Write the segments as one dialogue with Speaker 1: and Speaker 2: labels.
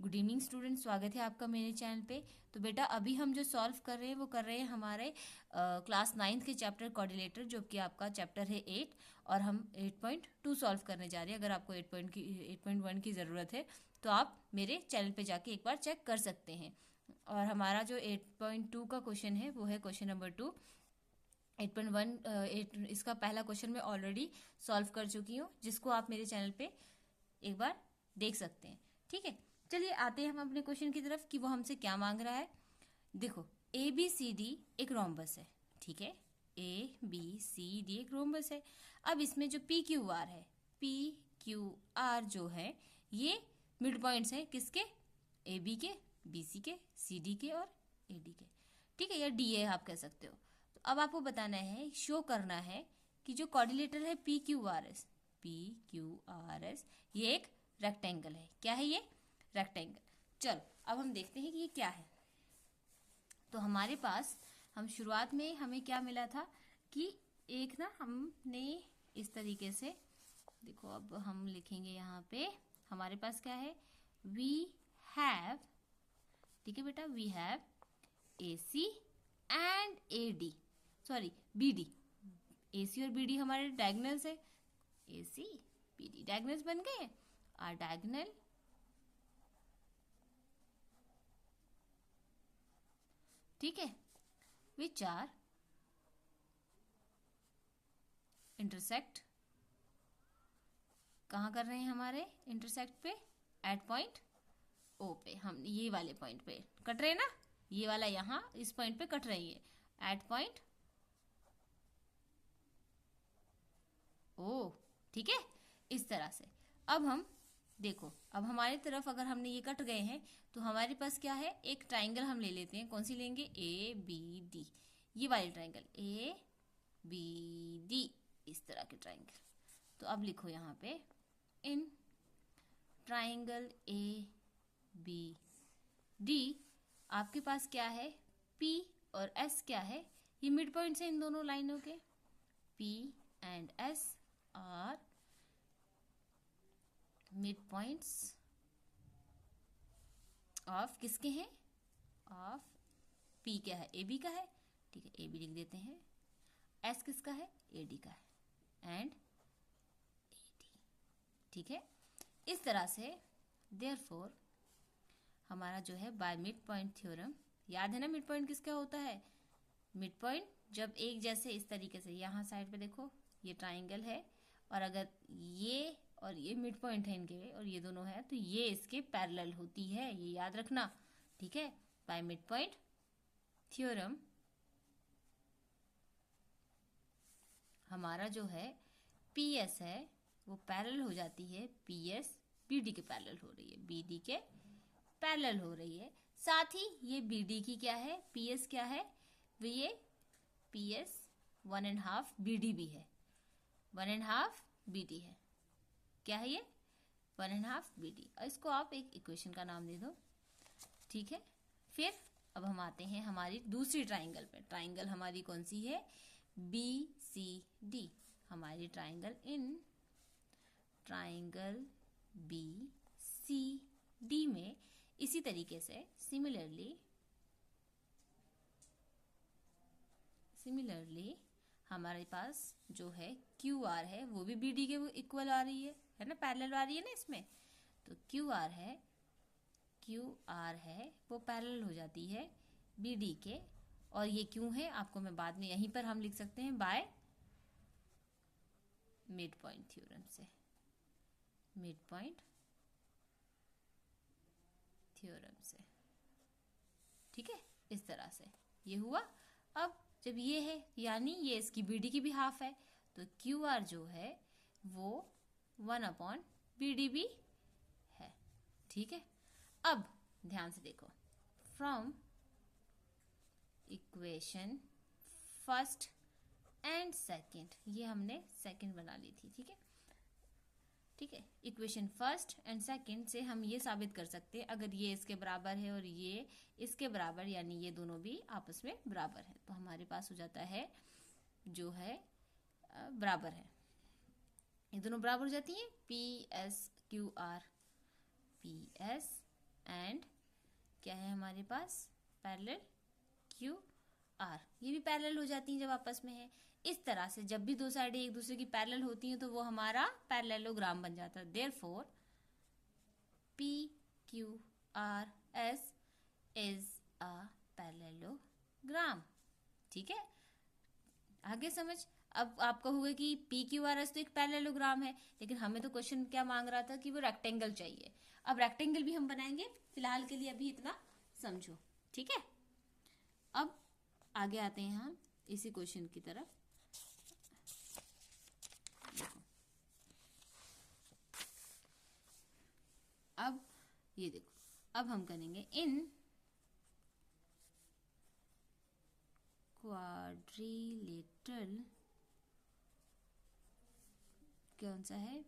Speaker 1: Good evening student, स्वागत है आपका मेरे चैनल पे। तो बेटा अभी हम जो सॉल्व कर रहे हैं वो कर रहे हैं हमारे क्लास 9th के चैप्टर कोऑर्डिनेटर, जो कि आपका चैप्टर है 8 और हम 8.2 सॉल्व करने जा रहे हैं। अगर आपको 8.1 की ज़रूरत है तो आप मेरे चैनल पे जाके एक बार चेक कर सकते हैं। और हमारा जो 8.2 का क्वेश्चन है वो है क्वेश्चन नंबर 2। 8.1 इसका पहला क्वेश्चन मैं ऑलरेडी सॉल्व कर चुकी हूँ, जिसको आप मेरे चैनल पे एक बार देख सकते हैं। ठीक है, चलिए आते हैं हम अपने क्वेश्चन की तरफ कि वो हमसे क्या मांग रहा है। देखो, ए बी सी डी एक रोम्बस है। ठीक है, ए बी सी डी एक रोम्बस है। अब इसमें जो पी क्यू आर है, पी क्यू आर जो है ये मिड पॉइंट्स है किसके? ए बी के, बी सी के, सी डी के और ए डी के। ठीक है, या डी ए आप कह सकते हो। तो अब आपको बताना है, शो करना है कि जो कोऑर्डिनेटर है P Q R S, P Q R S ये एक रेक्टेंगल है। क्या है ये? रेक्टेंगल। चलो अब हम देखते हैं कि ये क्या है। तो हमारे पास हम शुरुआत में हमें क्या मिला था कि एक ना हमने इस तरीके से, देखो अब हम लिखेंगे यहाँ पे हमारे पास क्या है, वी हैव, ठीक है बेटा, we have A C and A D, sorry B D. A C और बी डी हमारे डायगनल्स है, A C B D diagonals बन गए। आर डायगनल ठीक है, विच आर इंटरसेक्ट, कहाँ कर रहे हैं हमारे इंटरसेक्ट पे? एट पॉइंट ओ पे। हम ये वाले पॉइंट पे कट रहे हैं ना, ये वाला यहाँ इस पॉइंट पे कट रही है एट पॉइंट ओ। ठीक है, इस तरह से। अब हम देखो, अब हमारी तरफ अगर हमने ये कट गए हैं तो हमारे पास क्या है, एक ट्राइंगल हम ले लेते हैं। कौन सी लेंगे? ए बी डी, ये वाली ट्राइंगल ए बी डी, इस तरह के ट्राइंगल। तो अब लिखो यहाँ पे, in triangle A B D आपके पास क्या है, पी और एस क्या है, ये मिड पॉइंट्स है इन दोनों लाइनों के। P and S R mid points of किसके हैं? ऑफ पी क्या है? ए बी का है। ठीक है, ए बी लिख देते हैं। एस किसका है? ए डी का है एंड ए डी। ठीक है, इस तरह से देयरफॉर हमारा जो है बाय मिड पॉइंट थ्योरम, याद है ना मिड पॉइंट किसका होता है? मिड पॉइंट जब एक जैसे इस तरीके से, यहाँ साइड पे देखो ये ट्राइंगल है और अगर ये और ये मिड पॉइंट है इनके और ये दोनों है तो ये इसके पैरेलल होती है, ये याद रखना। ठीक है, बाय मिड पॉइंट थ्योरम हमारा जो है पी एस है वो पैरेलल हो जाती है, पी एस बी डी के पैरेलल हो रही है, बी डी के पैरेलल हो रही है। साथ ही ये बी डी की क्या है, पी एस क्या है, वो ये पी एस 1.5 बी डी भी है, 1.5 बी डी है। क्या है ये? 1.5 बी डी। और इसको आप एक इक्वेशन का नाम दे दो। ठीक है, फिर अब हम आते हैं हमारी दूसरी ट्राइंगल पे। ट्राइंगल हमारी कौन सी है? B C D. हमारी ट्राइंगल, इन ट्राइंगल बी सी डी में इसी तरीके से सिमिलरली हमारे पास जो है क्यू आर है वो भी बी डी के इक्वल आ रही है ना, पैरेलल आ रही है ना इसमें। तो क्यू आर है वो पैरेलल हो जाती है बी डी के। और ये क्यों है आपको मैं बाद में, यहीं पर हम लिख सकते हैं बाय मिड पॉइंट थ्योरम से, मिड पॉइंट थ्योरम से। ठीक है, इस तरह से ये हुआ। अब जब ये है यानी ये इसकी बी डी की भी हाफ है, तो क्यू आर जो है वो 1/BD भी है। ठीक है, अब ध्यान से देखो, from equation first and second, ये हमने सेकंड बना ली थी। ठीक है, ठीक है, इक्वेशन फर्स्ट एंड सेकंड से हम ये साबित कर सकते हैं, अगर ये इसके बराबर है और ये इसके बराबर, यानी ये दोनों भी आपस में बराबर है, तो हमारे पास हो जाता है जो है बराबर है, ये दोनों बराबर हो जाती है। P S Q R, P S and क्या है हमारे पास, पैरेलल क्यू आर। ये भी पैरेलल हो जाती हैं जब आपस में है। इस तरह से जब भी दो साइडें एक दूसरे की पैरेलल होती हैं तो वो हमारा पैरेललोग्राम बन जाता है। Therefore P Q R S is a parallelogram. ठीक है, आगे समझ। अब आप कहोगे कि पी क्यू आर एस तो एक पैरेललोग्राम है, लेकिन हमें तो क्वेश्चन क्या मांग रहा था कि वो रेक्टेंगल चाहिए। अब रेक्टेंगल भी हम बनाएंगे, फिलहाल के लिए अभी इतना समझो। ठीक है, अब आगे आते हैं हम इसी क्वेश्चन की तरफ। देखो, अब ये देखो, अब हम करेंगे इन क्वाड्रिलेटरल, कौन सा है,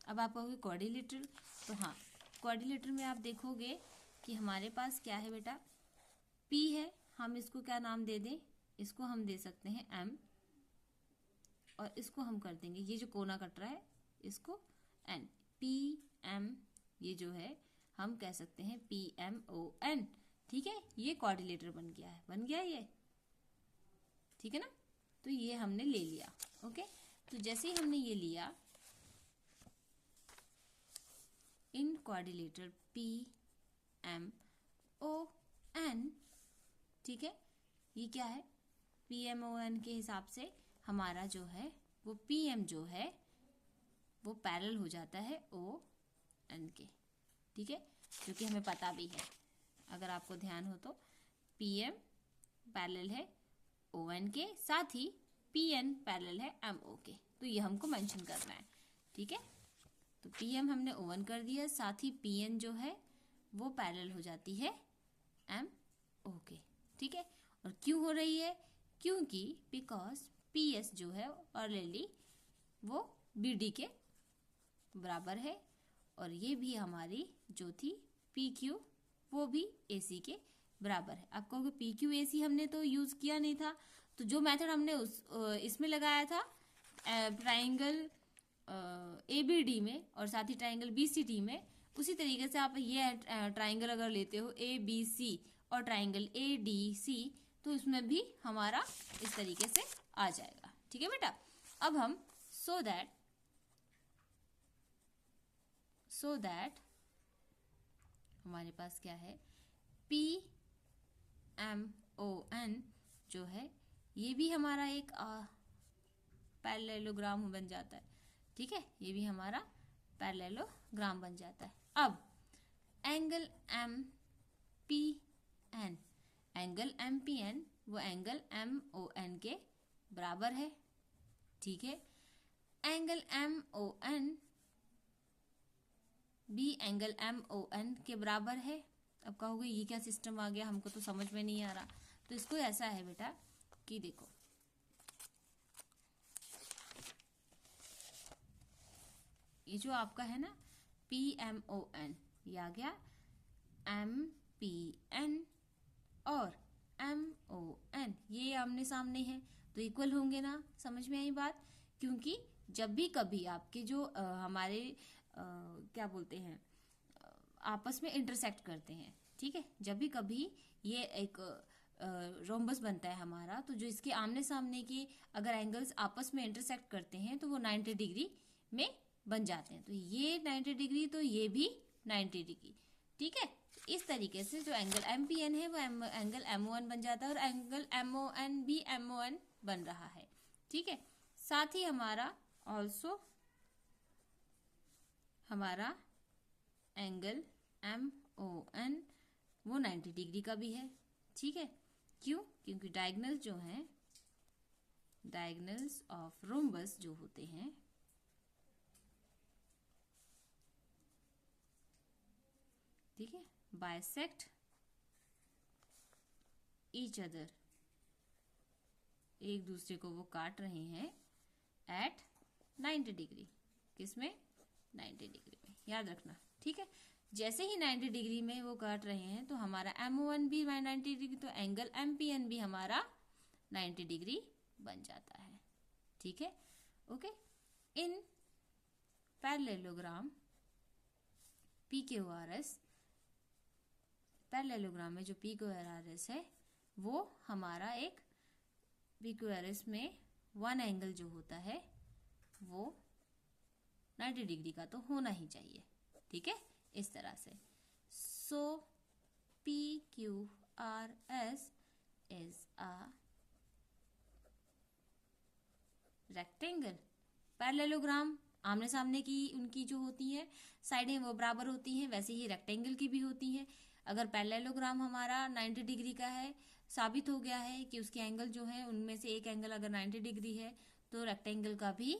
Speaker 1: अब आप कहोगे क्वाड्रिलेटरल, तो हाँ, क्वाड्रिलेटरल में आप देखोगे कि हमारे पास क्या है बेटा, P है, हम इसको क्या नाम दे दें, इसको हम दे सकते हैं M, और इसको हम कर देंगे, ये जो कोना कट रहा है इसको N, PM, ये जो है हम कह सकते हैं PMON। ठीक है, ये क्वाड्रिलेटर बन गया है, बन गया ये, ठीक है ना। तो ये हमने ले लिया। ओके, तो जैसे ही हमने ये लिया, इन क्वाड्रिलेटर PMON, ठीक है, ये क्या है, PMON के हिसाब से हमारा जो है वो PM जो है वो पैरेलल हो जाता है ON के। ठीक है, जो कि हमें पता भी है, अगर आपको ध्यान हो तो PM पैरेलल है ON के, साथ ही PN पैरेलल है MO के। तो ये हमको मेंशन करना है। ठीक है, तो PM हमने ON कर दिया, साथ ही PN जो है वो पैरेलल हो जाती है MO के। ठीक है, और क्यों हो रही है, क्योंकि बिकॉज PS जो है ऑलरेडी वो BD के बराबर है, और ये भी हमारी जो थी PQ वो भी AC के बराबर है। आप कहोगे PQ AC हमने तो यूज किया नहीं था, तो जो मेथड हमने इसमें लगाया था ट्राइंगल ABD में और साथ ही ट्राइंगल BCD में, उसी तरीके से आप ये ट्राइंगल अगर लेते हो ABC और ट्राइंगल ADC, तो इसमें भी हमारा इस तरीके से आ जाएगा। ठीक है बेटा, अब हम सो दैट हमारे पास क्या है, PMON जो है ये भी हमारा एक पैरेललोग्राम बन जाता है। ठीक है, ये भी हमारा पैरेललोग्राम बन जाता है। अब एंगल MPN, एंगल MPN वो एंगल MON के बराबर है। ठीक है, एंगल MON भी एंगल MON के बराबर है। अब कहोगे ये क्या सिस्टम आ गया, हमको तो समझ में नहीं आ रहा। तो इसको ऐसा है बेटा कि देखो, ये जो आपका है ना PMON, ये आ गया MPN और MON, ये आमने सामने है तो इक्वल होंगे ना। समझ में आई बात, क्योंकि जब भी कभी आपके जो हमारे क्या बोलते हैं आपस में इंटरसेक्ट करते हैं, ठीक है, जब भी कभी ये एक रोम्बस बनता है हमारा, तो जो इसके आमने सामने के अगर एंगल्स आपस में इंटरसेक्ट करते हैं तो वो 90 डिग्री में बन जाते हैं। तो ये 90 डिग्री, तो ये भी 90 डिग्री। ठीक है, इस तरीके से जो एंगल MPN है वो एंगल MON बन जाता है, और एंगल MON भी MON बन रहा है। ठीक है, साथ ही हमारा ऑल्सो हमारा एंगल MON वो 90 डिग्री का भी है। ठीक है, क्यों, क्योंकि डायगोनल्स जो हैं, डायगोनल्स ऑफ रोम्बस जो होते हैं, ठीक है, बाइसेक्ट ईच अदर, एक दूसरे को वो काट रहे हैं एट 90 डिग्री। किसमें, 90 डिग्री में, याद रखना। ठीक है, जैसे ही 90 डिग्री में वो काट रहे हैं तो हमारा MON भी 90 डिग्री, तो एंगल MPN भी हमारा 90 डिग्री बन जाता है। ठीक है, ओके। इन पैरेललोग्राम PQRS पैरेललोग्राम में जो PQRS है वो हमारा एक PQRS में वन एंगल जो होता है वो 90 डिग्री का तो होना ही चाहिए, ठीक है, इस तरह से। सो PQRS is a rectangle. Parallelogram आमने सामने की उनकी जो होती है साइडें वो बराबर होती हैं, वैसे ही रेक्टेंगल की भी होती हैं। अगर पैरेललोग्राम हमारा 90 डिग्री का है, साबित हो गया है कि उसके एंगल जो है उनमें से एक एंगल अगर 90 डिग्री है तो रेक्टेंगल का भी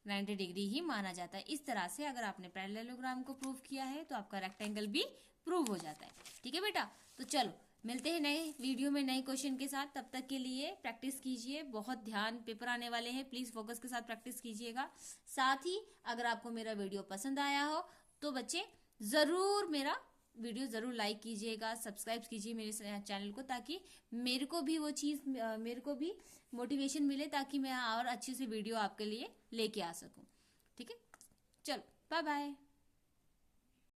Speaker 1: 90 डिग्री ही माना जाता है। इस तरह से अगर आपने पैरेललोग्राम को प्रूव किया है तो आपका रेक्टेंगल भी प्रूव हो जाता है, ठीक है बेटा। तो चलो मिलते हैं नए वीडियो में नए क्वेश्चन के साथ, तब तक के लिए प्रैक्टिस कीजिए, बहुत ध्यान, पेपर आने वाले हैं, प्लीज फोकस के साथ प्रैक्टिस कीजिएगा। साथ ही अगर आपको मेरा वीडियो पसंद आया हो तो बच्चे जरूर मेरा वीडियो जरूर लाइक कीजिएगा, सब्सक्राइब कीजिए मेरे चैनल को, ताकि मेरे को भी वो चीज़, मेरे को भी मोटिवेशन मिले, ताकि मैं और अच्छे से वीडियो आपके लिए लेके आ सकूं, ठीक है। चलो बाय बाय।